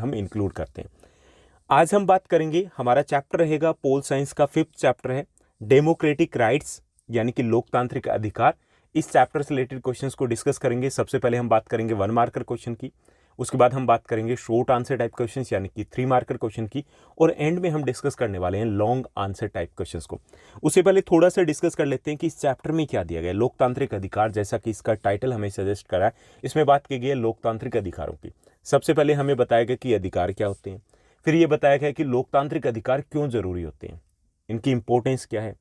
हम इंक्लूड करते हैं। आज हम बात करेंगे, हमारा चैप्टर रहेगा पोल साइंस का 5th चैप्टर है डेमोक्रेटिक राइट्स यानी कि लोकतांत्रिक अधिकार। इस चैप्टर से रिलेटेड क्वेश्चंस को डिस्कस करेंगे। सबसे पहले हम बात करेंगे 1 मार्कर क्वेश्चन की, उसके बाद हम बात करेंगे शॉर्ट आंसर टाइप क्वेश्चंस यानी कि 3 मार्कर क्वेश्चन की, और एंड में हम डिस्कस करने वाले हैं लॉन्ग आंसर टाइप क्वेश्चंस को। उससे पहले थोड़ा सा डिस्कस कर लेते हैं कि इस चैप्टर में क्या दिया गया है। लोकतांत्रिक अधिकार, जैसा कि इसका टाइटल हमें सजेस्ट करा है, इसमें बात की गई है लोकतांत्रिक अधिकारों की। सबसे पहले हमें बताया गया कि अधिकार क्या होते हैं, फिर ये बताया गया कि लोकतांत्रिक अधिकार क्यों जरूरी होते हैं, इनकी इंपॉर्टेंस क्या है।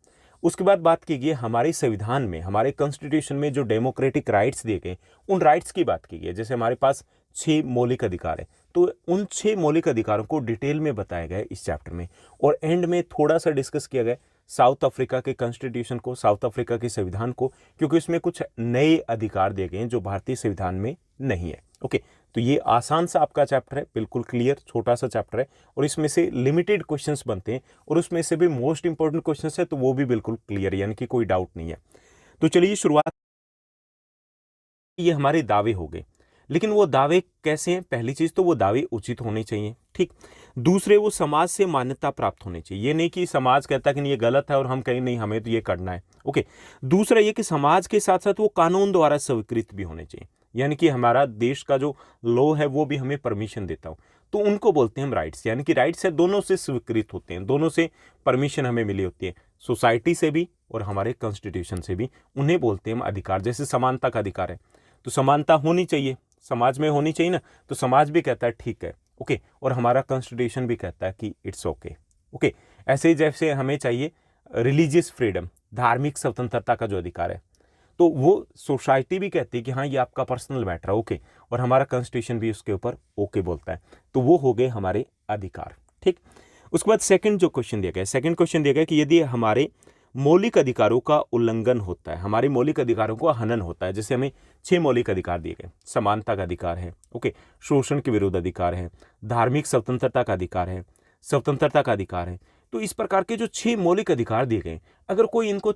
उसके बाद बात की गई हमारे संविधान में, हमारे कॉन्स्टिट्यूशन में जो डेमोक्रेटिक राइट्स दिए गए उन राइट्स की बात की गई है। जैसे हमारे पास 6 मौलिक अधिकार है, तो उन 6 मौलिक अधिकारों को डिटेल में बताया गया है इस चैप्टर में। और एंड में थोड़ा सा डिस्कस किया गया साउथ अफ्रीका के कॉन्स्टिट्यूशन को, साउथ अफ्रीका के संविधान को, क्योंकि उसमें कुछ नए अधिकार दिए गए हैं जो भारतीय संविधान में नहीं है। ओके, तो ये आसान सा आपका चैप्टर है, बिल्कुल क्लियर छोटा सा चैप्टर है, और इसमें से लिमिटेड क्वेश्चंस बनते हैं, और उसमें से भी मोस्ट इंपॉर्टेंट क्वेश्चंस है तो वो भी बिल्कुल क्लियर है, यानी कि कोई डाउट नहीं है। तो चलिए शुरुआत, ये हमारे दावे हो गए, लेकिन वो दावे कैसे हैं? पहली चीज तो वो दावे उचित होने चाहिए, ठीक। दूसरे, वो समाज से मान्यता प्राप्त होने चाहिए। ये नहीं कि समाज कहता है कि नहीं ये गलत है और हम कहीं नहीं, हमें तो ये करना है। ओके। दूसरा ये कि समाज के साथ साथ वो कानून द्वारा स्वीकृत भी होने चाहिए, यानी कि हमारा देश का जो लॉ है वो भी हमें परमिशन देता हो, तो उनको बोलते हैं हम राइट्स। यानी कि राइट्स है दोनों से स्वीकृत होते हैं, दोनों से परमिशन हमें मिली होती है, सोसाइटी से भी और हमारे कॉन्स्टिट्यूशन से भी। उन्हें बोलते हैं हम अधिकार। जैसे समानता का अधिकार है, तो समानता होनी चाहिए, समाज में होनी चाहिए ना, तो समाज भी कहता है ठीक है, ओके, और हमारा कॉन्स्टिट्यूशन भी कहता है कि इट्स ओके, ओके। ऐसे ही जैसे हमें चाहिए रिलीजियस फ्रीडम, धार्मिक स्वतंत्रता का जो अधिकार है, तो वो सोसाइटी भी कहती है कि हाँ ये आपका पर्सनल मैटर है, ओके, और हमारा कॉन्स्टिट्यूशन भी उसके ऊपर ओके बोलता है। तो वो हो गए हमारे अधिकार, ठीक। उसके बाद सेकंड जो क्वेश्चन दिया गया, सेकंड क्वेश्चन दिया गया कि यदि हमारे मौलिक अधिकारों का उल्लंघन होता है, हमारे मौलिक अधिकारों का हनन होता है, जैसे हमें 6 मौलिक अधिकार दिए गए, समानता का अधिकार है, ओके, शोषण के विरुद्ध अधिकार है, धार्मिक स्वतंत्रता का अधिकार है, स्वतंत्रता का अधिकार है, तो इस प्रकार के जो 6 मौलिक अधिकार दिए गए, अगर कोई इनको